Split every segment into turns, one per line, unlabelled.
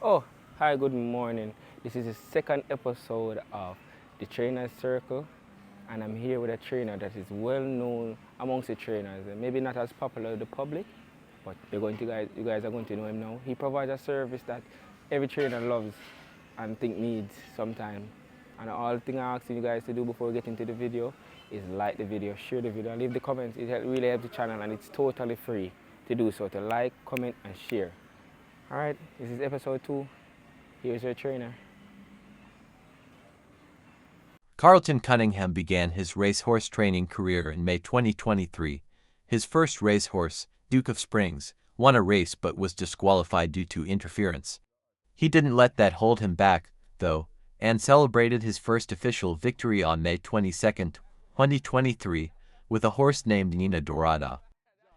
Oh, hi, good morning. This is the second episode of the Trainers Circle, and I'm here with a trainer that is well known amongst the trainers. Maybe not as popular with the public, but you guys are going to know him now. He provides a service that every trainer loves and think needs sometime. And all thing I'm asking you guys to do before we get into the video is like the video, share the video, and leave the comments. Really helps the channel, and it's totally free to do so, to like, comment, and share. All right, this is episode 2. Here's your trainer.
Carlton Cunningham began his racehorse training career in May 2023. His first racehorse, Duke of Springs, won a race but was disqualified due to interference. He didn't let that hold him back, though, and celebrated his first official victory on May 22, 2023, with a horse named Nina Dorada.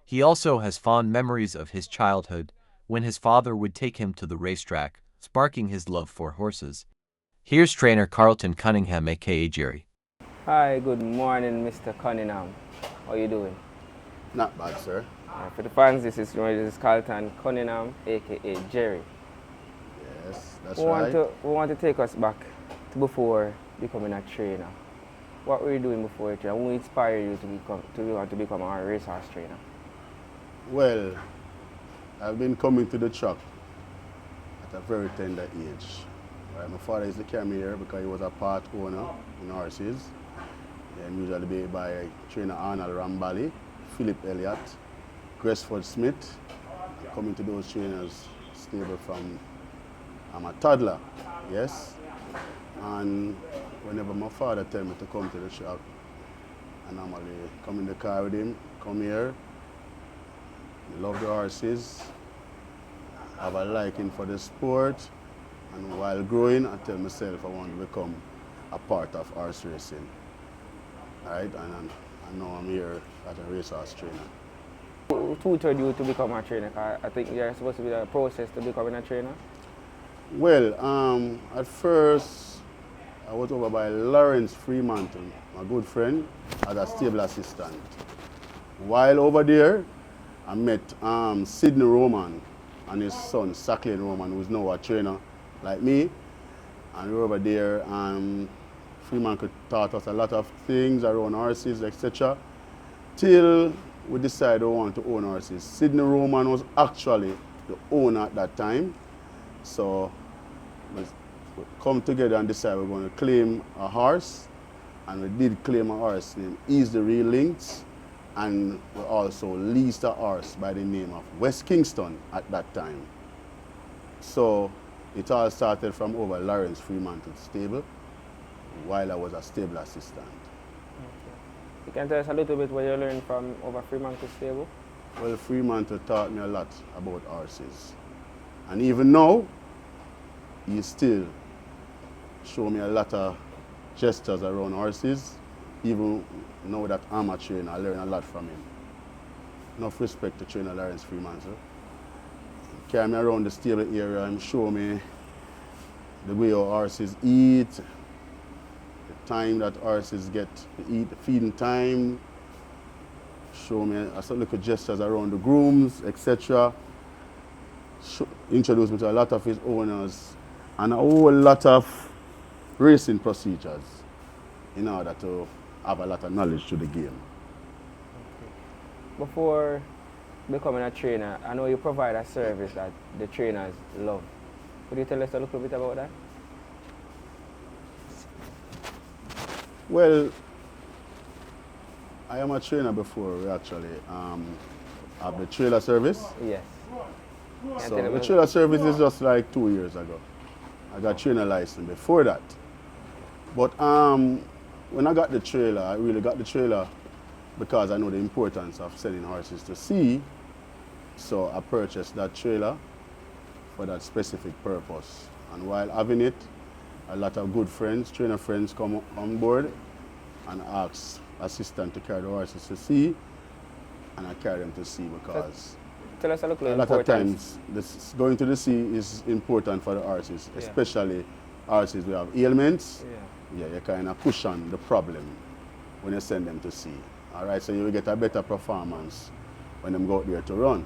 He also has fond memories of his childhood, when his father would take him to the racetrack, sparking his love for horses. Here's trainer Carlton Cunningham AKA Jerry.
Hi, good morning, Mr. Cunningham. How you doing?
Not bad, sir.
For the fans, this is Carlton Cunningham AKA Jerry.
Yes, that's right.
We want to take us back to before becoming a trainer. What were you doing before you trained? Who inspired you to become a racehorse trainer?
Well, I've been coming to the track at a very tender age. Right, my father used to carry me here because he was a part owner in horses. And usually be by trainer Arnold Rambali, Philip Elliott, Gresford Smith. Coming to those trainers stable from I'm a toddler, yes. And whenever my father tell me to come to the track, I normally come in the car with him, come here. Love the horses, have a liking for the sport, and while growing, I tell myself I want to become a part of horse racing. Right? And I know I'm here as a racehorse trainer.
Who tutored you to become a trainer? I think there's supposed to be a process to becoming a trainer.
Well, at first, I was over by Lawrence Fremantle, my good friend, as a stable assistant. While over there, I met Sidney Roman and his son, Sacklin Roman, who's now a trainer like me. And we were over there, Fremantle taught us a lot of things around horses, etc. Till we decided we want to own horses. Sidney Roman was actually the owner at that time. So we come together and decide we're going to claim a horse. And we did claim a horse named Ease the Real Links. And we also leased a horse by the name of West Kingston at that time. So it all started from over Lawrence Fremantle stable while I was a stable assistant.
Okay. You can tell us a little bit what you learned from over Fremantle stable?
Well, Fremantle taught me a lot about horses. And even now, he still show me a lot of gestures around horses. Even now that I'm a trainer, I learn a lot from him. Enough respect to trainer Lawrence Fremantle. He carry me around the stable area and show me the way our horses eat, the time that horses get to eat, the feeding time. Show me some little gestures around the grooms, etc. Introduce me to a lot of his owners and a whole lot of racing procedures in order to have a lot of knowledge to the game.
Okay. Before becoming a trainer, I know you provide a service that the trainers love. Could you tell us a little bit about that?
Well, I am a trainer before we actually have the trailer service.
Yes.
So the trailer service is just like 2 years ago. I got trainer license before that. But when I got the trailer, I really got the trailer because I know the importance of sending horses to sea. So I purchased that trailer for that specific purpose. And while having it, a lot of good friends, trainer friends come on board and ask assistant to carry the horses to sea. And I carry them to sea because
tell us a
lot of times going to the sea is important for the horses, especially horses who have ailments. Yeah, you kind of cushion the problem when you send them to sea. All right, so you will get a better performance when them go out there to run.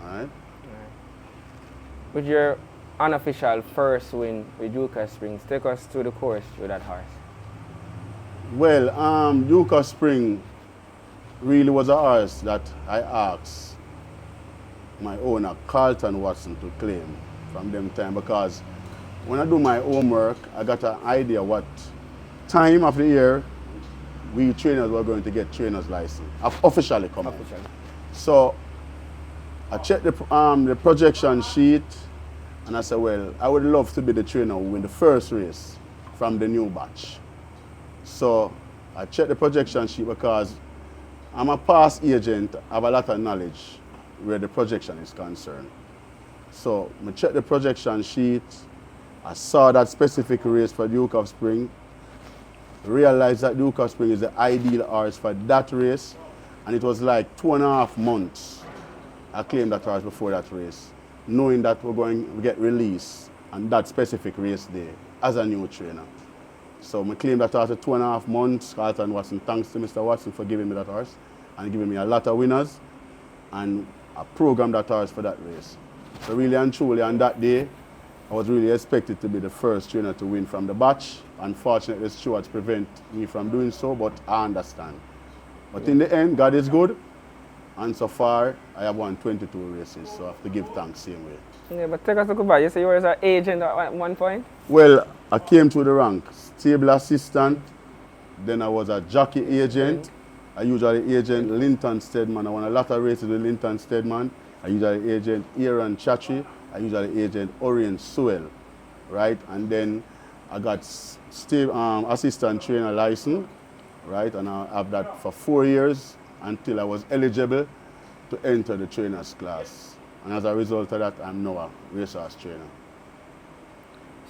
All right.
With your unofficial first win with Duke of Springs. Take us to the course with that horse.
Well, Duke of Spring really was a horse that I asked my owner, Carlton Watson, to claim from them time, because when I do my homework, I got an idea what time of the year we trainers were going to get trainers license, officially come out. So I checked the projection sheet and I said, well, I would love to be the trainer who win the first race from the new batch. So I checked the projection sheet because I'm a past agent, I have a lot of knowledge where the projection is concerned. So I checked the projection sheet, I saw that specific race for Duke of Spring, realized that Duke of Spring is the ideal horse for that race, and it was like 2.5 months I claimed that horse before that race, knowing that we're going to get released on that specific race day as a new trainer. So I claimed that horse for 2.5 months. Carlton Watson, thanks to Mr. Watson for giving me that horse and giving me a lot of winners, and I programmed that horse for that race. So really and truly on that day, I was really expected to be the first trainer to win from the batch. Unfortunately, stewards prevent me from doing so, but I understand. But in the end, God is good, and so far, I have won 22 races, so I have to give thanks same way.
Yeah, but take us to goodbye. You say you were an agent at one point?
Well, I came through the rank, stable assistant, then I was a jockey agent. I usually agent Linton Steadman. I won a lot of races with Linton Steadman. I usually agent Aaron Chachi. I usually agent Orient Sewell, right? And then I got assistant trainer license, right? And I have that for 4 years until I was eligible to enter the trainers class. And as a result of that, I'm now a racehorse trainer.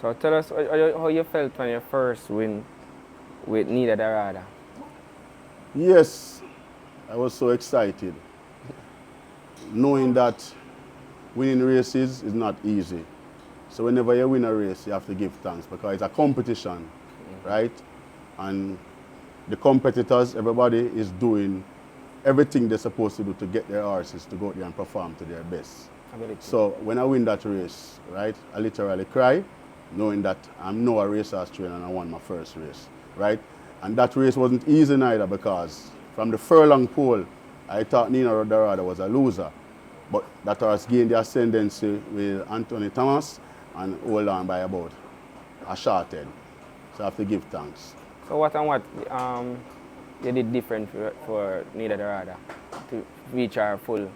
So tell us how you felt when you first win with Nina Dorada.
Yes, I was so excited, knowing that winning races is not easy. So whenever you win a race, you have to give thanks because it's a competition, right? And the competitors, everybody is doing everything they're supposed to do to get their horses to go out there and perform to their best. So when I win that race, right, I literally cry, knowing that I'm now a racehorse trainer and I won my first race, right? And that race wasn't easy neither because from the furlong pole, I thought Nina Dorada was a loser. But that horse gained the ascendancy with Anthony Thomas and hold on by about a short head. So I have to give thanks.
So what you did different for Nina Dorada to reach her full?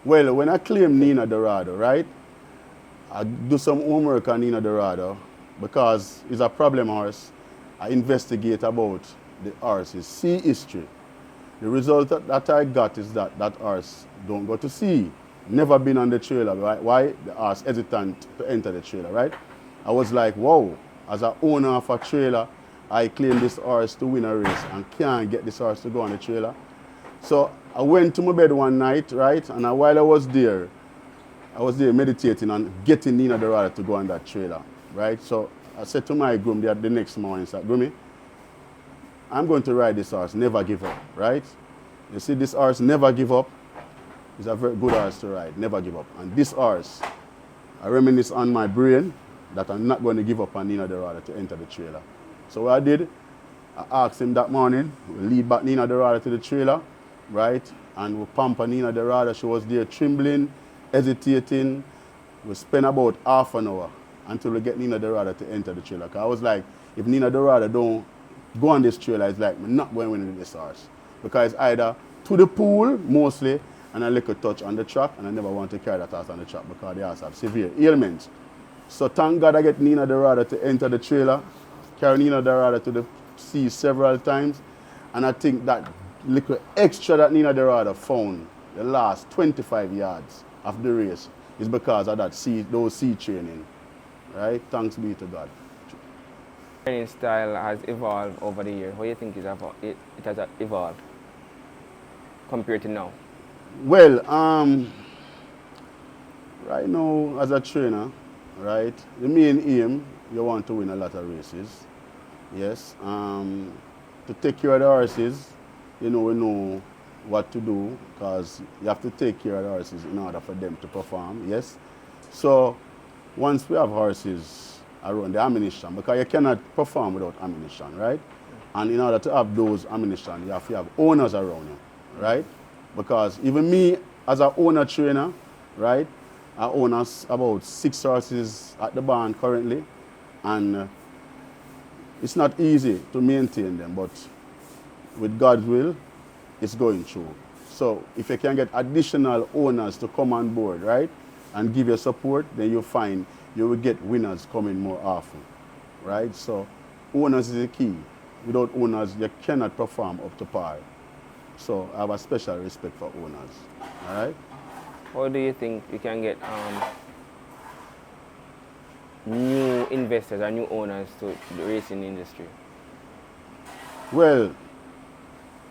Well, when I claim Nina Dorada, right, I do some homework on Nina Dorada because it's a problem horse. I investigate about the horse's sea history. The result that I got is that that horse don't go to sea. Never been on the trailer, right? Why? The horse hesitant to enter the trailer, right? I was like, wow, as an owner of a trailer, I claim this horse to win a race and can't get this horse to go on the trailer. So I went to my bed one night, right? And while I was there meditating on getting Nina Dorada to go on that trailer, right? So I said to my groom the next morning, I said, Groomy, I'm going to ride this horse, never give up, right? You see, this horse, never give up, is a very good horse to ride, never give up. And this horse, I reminisce on my brain that I'm not going to give up on Nina Dorada to enter the trailer. So what I did, I asked him that morning, we lead back Nina Dorada to the trailer, right? And we pamper Nina Dorada. She was there trembling, hesitating. We spent about half an hour until we get Nina Dorada to enter the trailer. Because I was like, if Nina Dorada don't go on this trailer, it's like, I'm not going to win with this horse. Because it's either to the pool, mostly, and a little touch on the track, and I never want to carry that horse on the track because the horse have severe ailments. So thank God I get Nina Dorada to enter the trailer, carry Nina Dorada to the sea several times, and I think that little extra that Nina Dorada found the last 25 yards of the race is because of that those sea training, right? Thanks be to God.
Training style has evolved over the years. How do you think it has evolved compared to now?
Well, right now as a trainer, right, the main aim, you want to win a lot of races. Yes. To take care of the horses, we know what to do because you have to take care of the horses in order for them to perform. Yes. So once we have horses around the ammunition, because you cannot perform without ammunition, right? And in order to have those ammunition, you have to have owners around you, right? Because even me, as an owner trainer, right, I own about 6 horses at the barn currently, and it's not easy to maintain them, but with God's will, it's going through. So if you can get additional owners to come on board, right, and give you support, then you'll find you will get winners coming more often, right? So owners is the key. Without owners, you cannot perform up to par. So I have a special respect for owners, all right?
How do you think you can get new investors or new owners to the racing industry?
Well,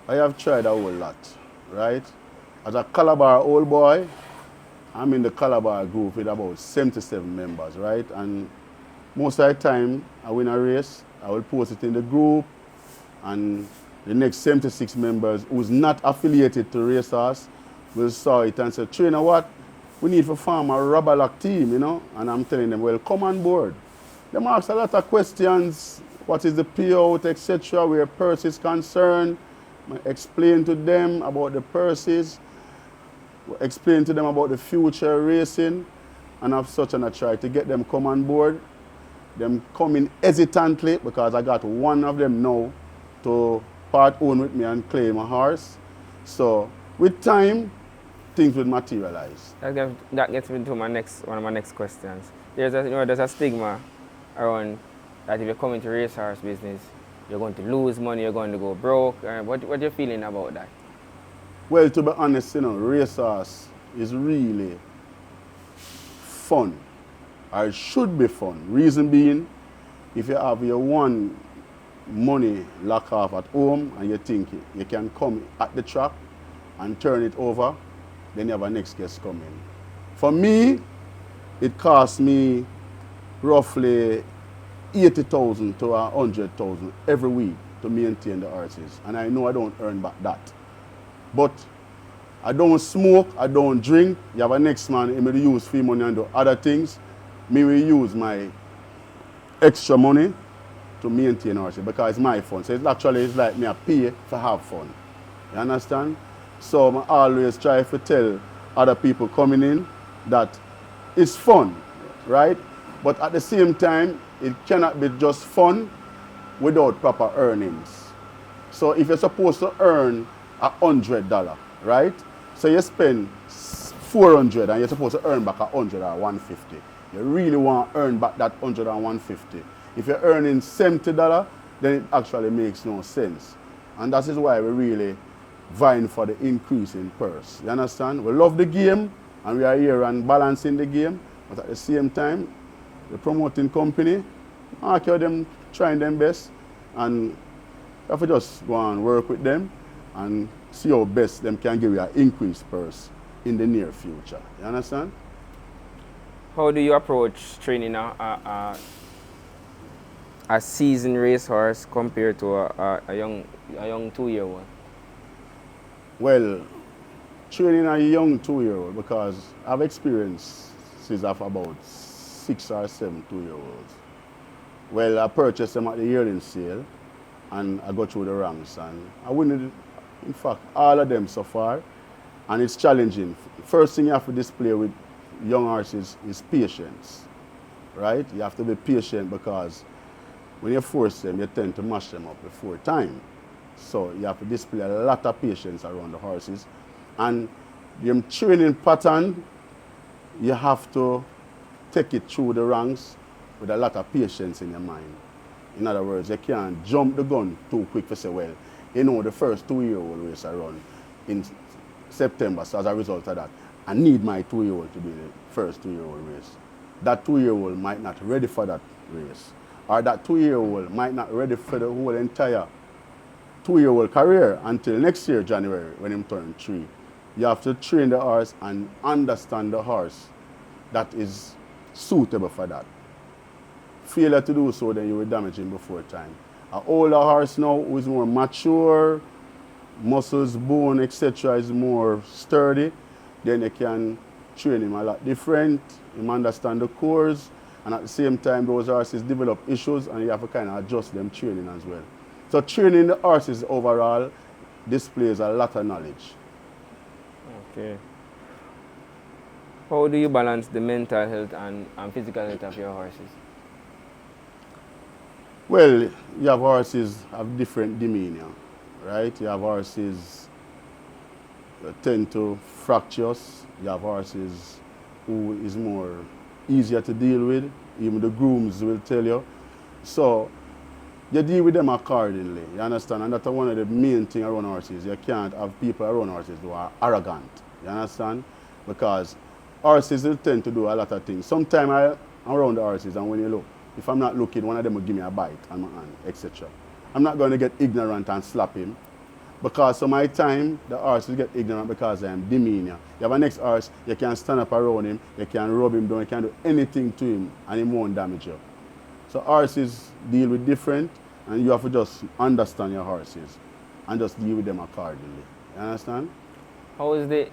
I have tried a whole lot, right? As a Calabar old boy, I'm in the Calabar group with about 77 members, right? And most of the time, I win a race, I will post it in the group, and the next 76 members who's not affiliated to racehorse will saw it and say, trainer, what? We need to form a rubber lock team, you know? And I'm telling them, well, come on board. They ask a lot of questions. What is the payout, etc., where purse is concerned. I explain to them about the purses, explain to them about the future racing, and of such, and I try to get them come on board. Them coming hesitantly, because I got one of them now to part own with me and claim a horse. So with time, things will materialize.
That gets me to one of my next questions. There's a stigma around that if you come into racehorse business, you're going to lose money, you're going to go broke. What are you feeling about that?
Well, to be honest, you know, racehorse is really fun, or it should be fun. Reason being, if you have your one money lock off at home and you think you can come at the track and turn it over, then you have a next guest coming. For me, it cost me roughly 80,000 to 100,000 every week to maintain the horses, and I know I don't earn back that. But I don't smoke, I don't drink. You have a next man, he will use free money and do other things. Me will use my extra money to maintain horses because it's my fun. So it's like me I pay to have fun. You understand? So I always try to tell other people coming in that it's fun, right? But at the same time, it cannot be just fun without proper earnings. So if you're supposed to earn $100, right? So you spend 400 and you're supposed to earn back 100 or 150. You really want to earn back that 100 or 150. If you're earning $70, then it actually makes no sense. And that is why we're really vying for the increase in purse. You understand? We love the game and we are here and balancing the game, but at the same time, the promoting company, them trying their best, and you have to just go and work with them and see how best them can give you an increased purse in the near future. You understand?
How do you approach training a seasoned racehorse compared to a young 2-year-old?
Well, training a young 2-year-old, because I've experiences of about 6 or 7 2-year-olds. Well, I purchased them at the yearling sale and I go through the ranks and I win, in fact, all of them so far, and it's challenging. First thing you have to display with young horses is patience, right? You have to be patient because when you force them, you tend to mash them up before time. So you have to display a lot of patience around the horses. And your training pattern, you have to take it through the ranks with a lot of patience in your mind. In other words, you can't jump the gun too quick to say, well, you know, the first 2-year-old race I run in September, so as a result of that, I need my 2-year-old to be the first 2-year-old race. That 2-year-old might not ready for that race. Or that 2-year-old might not ready for the whole entire 2-year-old career until next year, January, when him turn 3. You have to train the horse and understand the horse that is suitable for that. Failure to do so, then you will damage him before time. An older horse now who is more mature, muscles, bone, etc. is more sturdy, then you can train him a lot different. Him understand the course, and at the same time, those horses develop issues, and you have to kind of adjust them training as well. So training the horses overall displays a lot of knowledge.
Okay. How do you balance the mental health and physical health of your horses?
Well, you have horses have different demeanor, right? You have horses that tend to fractious. You have horses who is more easier to deal with. Even the grooms will tell you. So you deal with them accordingly, you understand? And that's one of the main things around horses. You can't have people around horses who are arrogant, you understand? Because horses will tend to do a lot of things. Sometimes I'm around the horses, and when you look, if I'm not looking, one of them will give me a bite on my hand, etc. I'm not going to get ignorant and slap him, because some of my time, the horse will get ignorant because I'm demeanor. You have a next horse, you can stand up around him, you can rub him down, you can do anything to him, and he won't damage you. So horses deal with different, and you have to just understand your horses and just deal with them accordingly. You understand?
How is the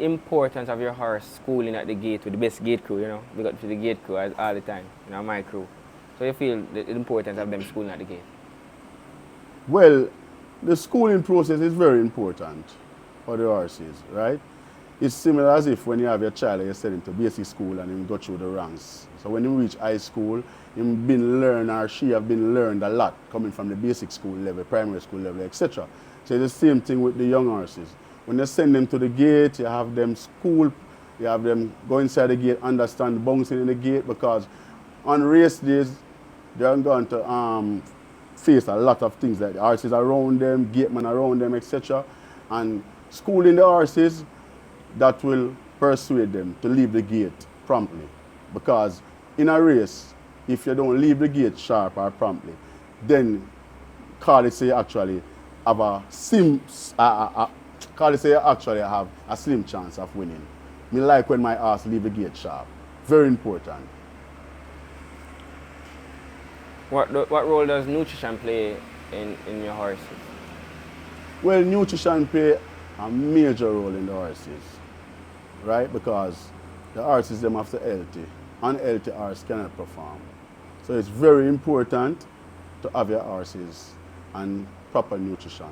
importance of your horse schooling at the gate with the best gate crew, you know? We got to the gate crew all the time, you know, my crew. So you feel the importance of them schooling at the gate?
Well, the schooling process is very important for the horses, right? It's similar as if when you have your child and you send him to basic school and him go through the ranks. So when he reach high school, him been learned or she have been learned a lot coming from the basic school level, primary school level, etc. So it's the same thing with the young horses. When you send them to the gate, you have them school, you have them go inside the gate, understand bouncing in the gate, because on race days, they're going to face a lot of things like the horses around them, gatemen around them, etc. And schooling the horses, that will persuade them to leave the gate promptly. Because in a race, if you don't leave the gate sharp or promptly, then Carly say actually have a slim chance of winning. Me like when my horse leave the gate sharp. Very important.
What role does nutrition play in your horses?
Well, nutrition play a major role in the horses, right? Because the horses them have to healthy. Unhealthy horse cannot perform. So it's very important to have your horses and proper nutrition,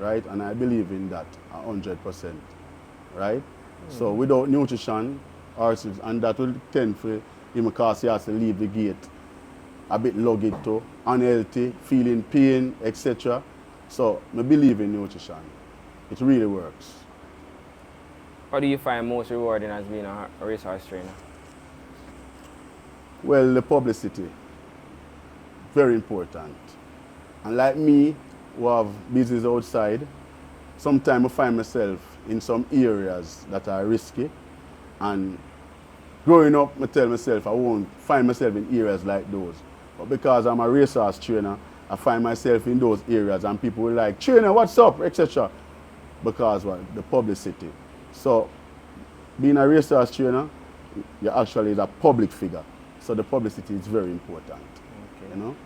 right? And I believe in that 100%, right? So without nutrition, horses, and that will tend for him because he has to leave the gate a bit lugged too, unhealthy, feeling pain, etc. So I believe in nutrition. It really works.
What do you find most rewarding as being a racehorse trainer?
Well, the publicity, very important. And like me, who have business outside, sometimes I find myself in some areas that are risky. And growing up, I tell myself I won't find myself in areas like those. But because I'm a racehorse trainer, I find myself in those areas and people will like, trainer, what's up, etc. Because what? The publicity. So being a racehorse trainer, you're actually a public figure. So the publicity is very important. Okay. You know?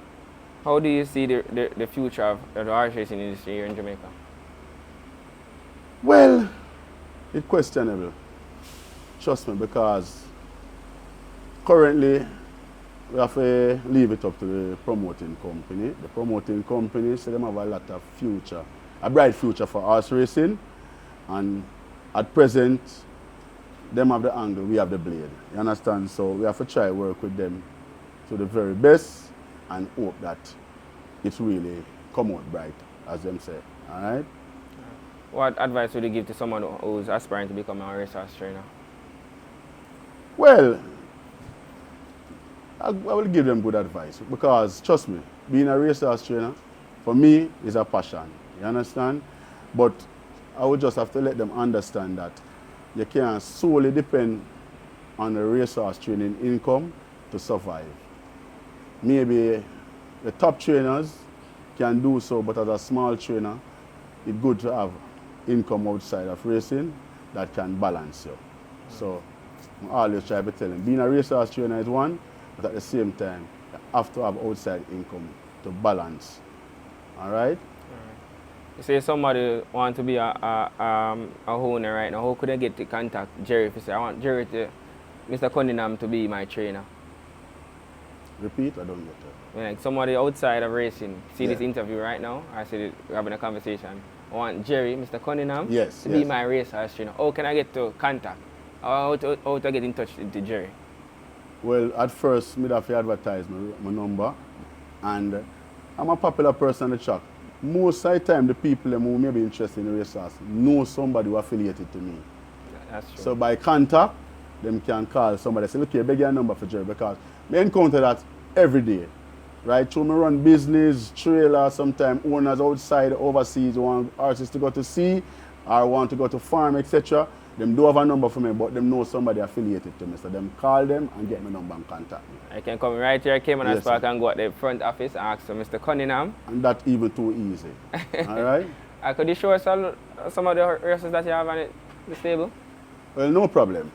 How do you see the future of the horse racing industry here in Jamaica?
Well, it's questionable. Trust me, because currently we have to leave it up to the promoting company. The promoting company, so they have a lot of future, a bright future for horse racing. And at present, them have the angle, we have the blade. You understand? So we have to try work with them to the very best and hope that it really come out bright, as them say. All right?
What advice would you give to someone who's aspiring to become a racehorse trainer?
Well, I will give them good advice because, trust me, being a racehorse trainer, for me, is a passion. You understand? But I would just have to let them understand that you can't solely depend on the racehorse training income to survive. Maybe the top trainers can do so, but as a small trainer, it's good to have income outside of racing that can balance you. So I always try to tell them, being a racehorse trainer is one, but at the same time, you have to have outside income to balance. All right?
Say somebody want to be a owner right now, how could I get to contact Jerry if you say I want Jerry to, Mr. Cunningham to be my trainer?
Repeat, I don't get that.
Like somebody outside of racing see
Yeah.
this interview right now, I see we're having a conversation. I want Jerry, Mr. Cunningham,
Yes,
to be
yes.
my racehorse trainer. How can I get to contact? How to get in touch with Jerry?
Well, at first, me have to advertise my number, and I'm a popular person on the track. Most of the time, the people who may be interested in racehorse know somebody who affiliated to me.
That's true.
So by contact, them can call somebody and say, look here, beg your number for Jerry, because me encounter that every day. Right? So me run business, trailer, sometimes owners outside, overseas, want artists to go to sea, or want to go to farm, etc. Them do have a number for me, but them know somebody affiliated to me. So them call them and get my number and contact me.
I can come right here, Cayman
Yes,
Park,
sir.
and go at the front office and ask for Mr. Cunningham.
And that even too easy. All right?
Could you show us some of the races that you have on the stable?
Well, no problem.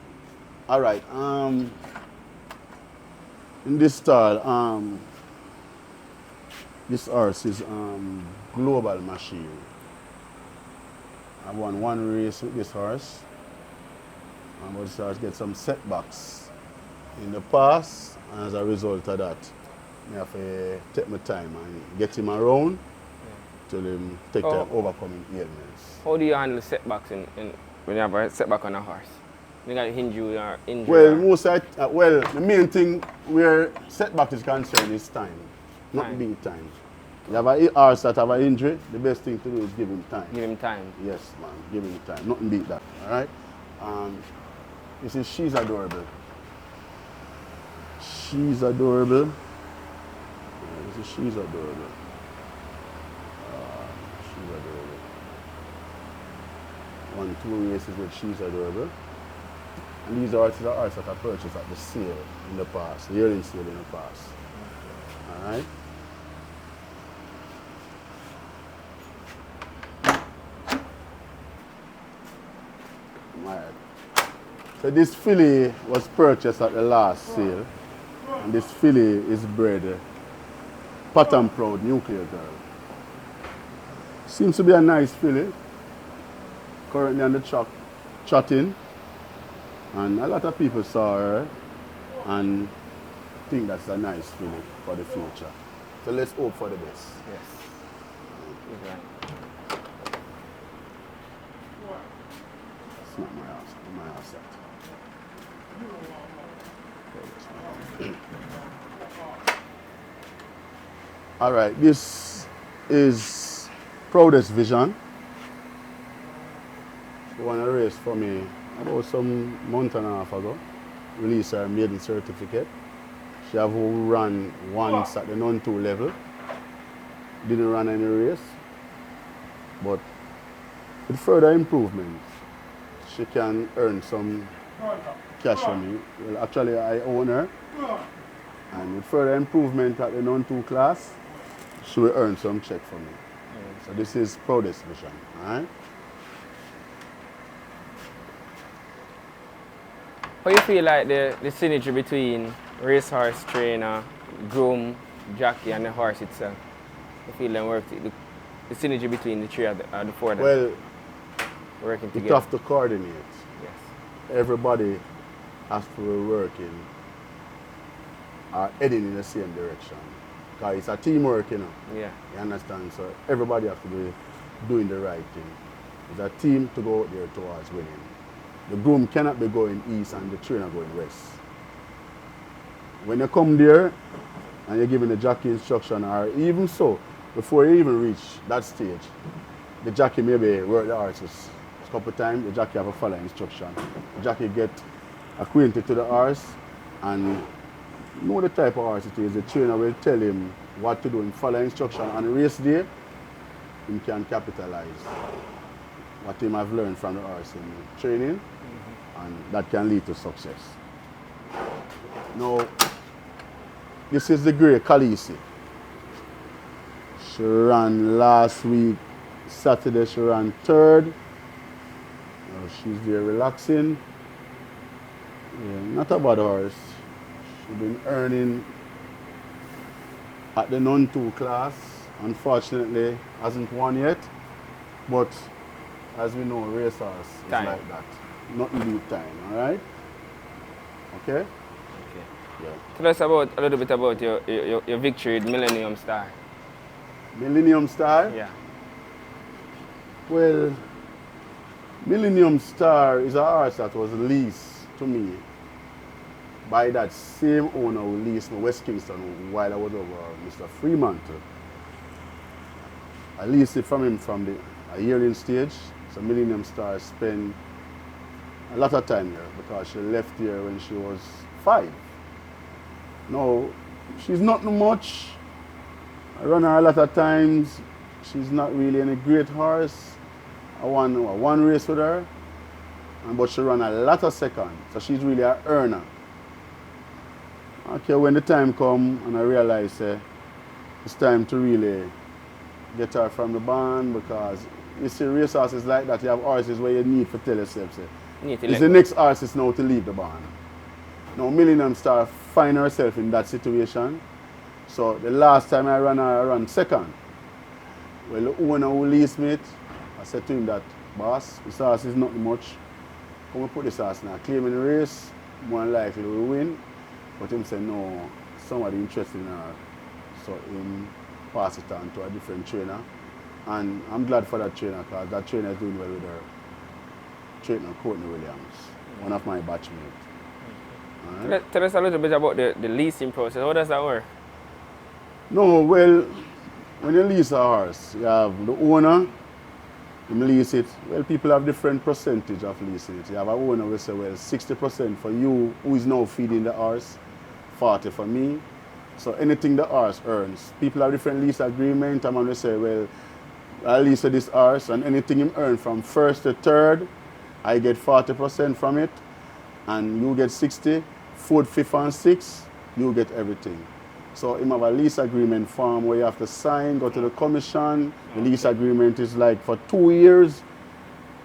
All right. In this style, this horse is Global Machine. I won one race with this horse. But this horse get some setbacks in the past, and as a result of that, I have to take my time and get him around till him take time overcoming ailments.
How do you handle setbacks when you have a setback on a horse? You got injury or injury?
Well, the main thing where setback is concerned is time, not
Time.
beat time. You have a horse that have an injury, the best thing to do is give him time.
Give him time.
Yes, man, give him time. Nothing beat that, all right? This is She's Adorable. She's Adorable. This is She's Adorable. She's Adorable. 1-2 races with She's Adorable. And these horses are horses that I purchased at the sale in the past, the yearling sale in the past. All right? All right. So this filly was purchased at the last sale, and this filly is bred Pattern Proud Nuclear Girl. Seems to be a nice filly. Currently on the track, trotting, and a lot of people saw her and think that's a nice filly for the future. So let's hope for the best.
Yes. Okay.
It's not my house. My house yet. All right, this is Proudest Vision. She won a race for me about some month and a half ago. Released her maiden certificate. She have run once at the non-2 level. Didn't run any race, but with further improvements, she can earn some cash for me. Well, actually, I own her, and with further improvement at the non-2 class, she will earn some check for me. So this is Proudest Vision, all right?
How you feel like the synergy between racehorse trainer, groom, jockey, and the horse itself? You feel them work, the synergy between the three of the four of them
Well,
working
you
together?
have to coordinate.
Yes.
Everybody has to be working or heading in the same direction. Because it's a teamwork, you know.
Yeah.
You understand? So everybody has to be doing the right thing. It's a team to go out there towards winning. The groom cannot be going east and the trainer going west. When you come there and you're giving the jockey instruction, or even so, before you even reach that stage, the jockey maybe work the horses a couple of times, the jockey have a follow instruction. The jockey get acquainted to the horse and know the type of horse it is. The trainer will tell him what to do and follow instruction. On the race day, he can capitalize what he have learned from the horse in training, and that can lead to success. Now, this is the grey Khaleesi. She ran last week, Saturday she ran third. Now she's there relaxing. Yeah, not a bad horse. She's been earning at the non-2 class. Unfortunately, hasn't won yet. But as we know, racehorse is
Time.
like that. Nothing beat time, all right? Okay?
Okay.
Yeah.
Tell us about a little bit about your victory with Millennium Star.
Millennium Star?
Yeah.
Well, Millennium Star is a horse that was leased to me by that same owner who leased me West Kingston while I was over Mr. Fremantle. I leased it from him from a yearling stage. So Millennium Star spent a lot of time here because she left here when she was 5. Now, she's not much. I run her a lot of times. She's not really any great horse. I won one race with her, but she ran a lot of seconds. So she's really an earner. Okay, when the time come and I realize it's time to really get her from the barn, because you see race horses like that, you have horses where you need to tell yourself, it's the next horses now to leave the barn. Now Millennium Star find herself in that situation. So the last time I ran second. Well, the owner who leased me it, I said to him that, boss, this horse is not much. Come and put this horse now. Claiming the race, more than likely we win. But him said, no, somebody interested in her. So him pass it on to a different trainer. And I'm glad for that trainer, because that trainer is doing well with her. Trainer Courtney Williams, one of my batchmates. Right.
Tell us a little bit about the leasing process. How does that work?
No, well, when you lease a horse, you have the owner, him lease it. Well, people have different percentage of leasing it. You have an owner who say, well, 60% for you who is now feeding the horse, 40 for me. So anything the horse earns. People have different lease agreement. I'm going to say, well, I lease this horse, and anything him earn from first to third, I get 40% from it, and you get 60, fourth, fifth, and sixth, you get everything. So him have a lease agreement form where you have to sign, go to the commission. The lease agreement is like for 2 years.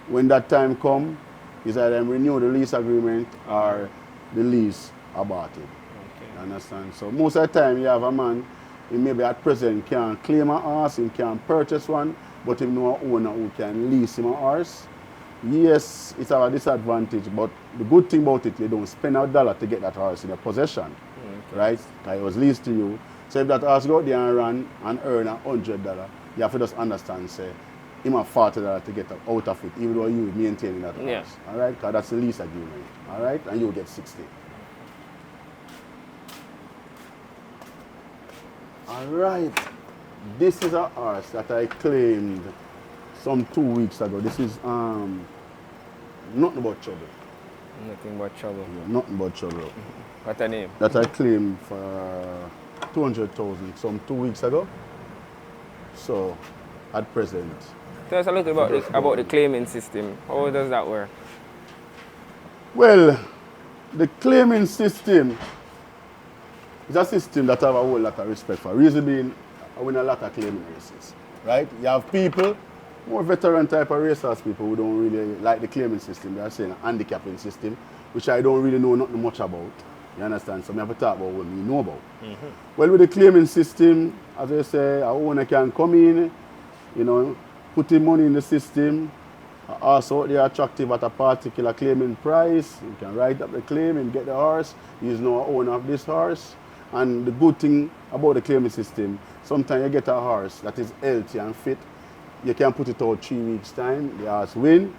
When that time come, is either renew the lease agreement or the lease aborted. Okay. You understand? So most of the time you have a man, he maybe at present can't claim a horse, he can't purchase one, but he know an owner who can lease him a horse. Yes, it's a disadvantage, but the good thing about it, you don't spend $1 to get that horse in your possession, right? Because it was leased to you. So if that horse go out there and run and earn $100, you have to just understand, say, him have $40 to get out of it, even though you maintaining that horse, all right? Because that's the lease agreement, all right? And you get 60. All right, this is a horse that I claimed some 2 weeks ago. This is nothing but trouble.
Nothing but trouble.
Yeah, nothing but trouble.
What's her name?
That I claimed for 200,000 some 2 weeks ago. So, at present.
Tell us a little about the claiming system. How does that work?
Well, the claiming system is a system that I have a whole lot of respect for. Reason being, I win a lot of claiming races, right? You have people, more veteran type of racers, people who don't really like the claiming system. They are saying a handicapping system, which I don't really know nothing much about. You understand? So I have to talk about what we know about. Well, with the claiming system, as I say, a owner can come in, you know, put in money in the system, also they are attractive at a particular claiming price. You can write up the claim and get the horse. He's no owner of this horse. And the good thing about the claiming system, sometimes you get a horse that is healthy and fit. You can put it out 3 weeks' time, the horse win,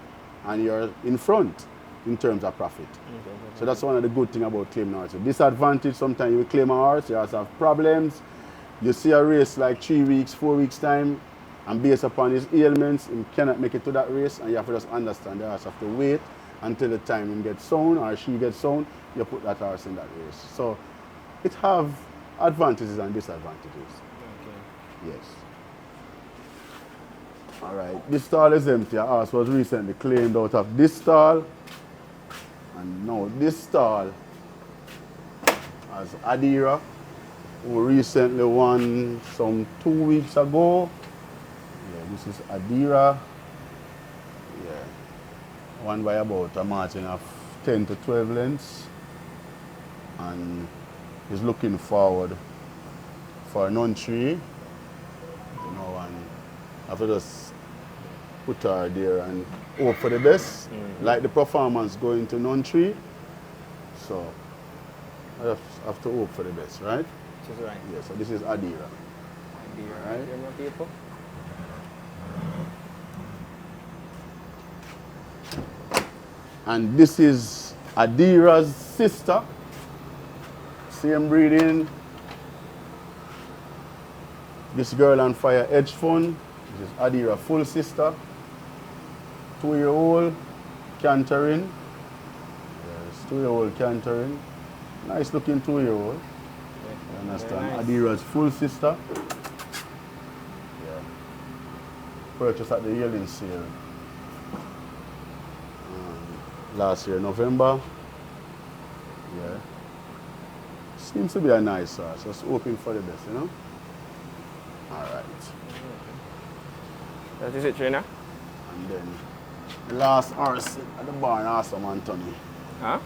and you're in front in terms of profit. So that's one of the good things about claiming a horse. The disadvantage, sometimes you claim a horse, you also have problems. You see a race like 3 weeks, 4 weeks' time, and based upon his ailments, he cannot make it to that race, and you have to just understand the horse have to wait until the time he gets sound or she gets sound, you put that horse in that race. So it have advantages and disadvantages. Okay. Yes. All right, this stall is empty. A horse was recently claimed out of this stall, and now this stall has Adira, who recently won some 2 weeks ago. Yeah, this is Adira. Yeah, won by about a margin of 10 to 12 lengths, and he's looking forward for non-tree, you know, and after just put her there and hope for the best. Like the performance going to non-3. So I have to hope for the best, right?
Which is right.
Yeah, so this is Adira.
Adira, right? Here, my people.
And this is Adira's sister. Same breeding. This girl on fire edge fund. This is Adira full sister. 2-year-old cantering. Yes, 2-year-old cantering. Nice looking 2-year-old. You understand? Nice. Adira's full sister. Yeah. Purchased at the yearling sale. Last year, November. Yeah. Seems to be a nice horse. Just hoping for the best, you know? Alright.
That is it, trainer?
And then the last horse at the barn, Awesome Anthony.
Huh?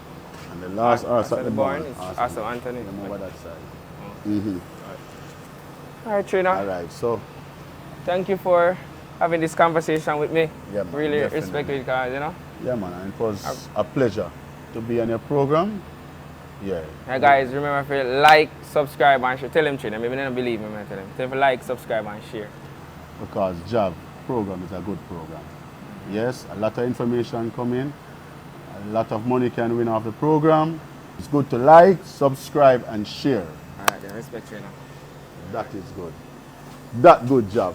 And the last horse at the barn
is Awesome Anthony.
Over that side.
Oh. Mm-hmm. Alright, trainer.
Alright, so.
Thank you for having this conversation with me.
Yeah, man,
really
definitely.
respect it, guys, you know?
Yeah, man, and it was a pleasure to be on your program. Yeah.
Now, guys, remember to like, subscribe, and share. Tell them, trainer. Maybe they don't believe me, man. Tell them. Tell them to like, subscribe, and share.
Because Job program is a good program. Yes, a lot of information coming. A lot of money can win off the program. It's good to like, subscribe, and share.
All right, then respect, trainer.
That is good. That good job.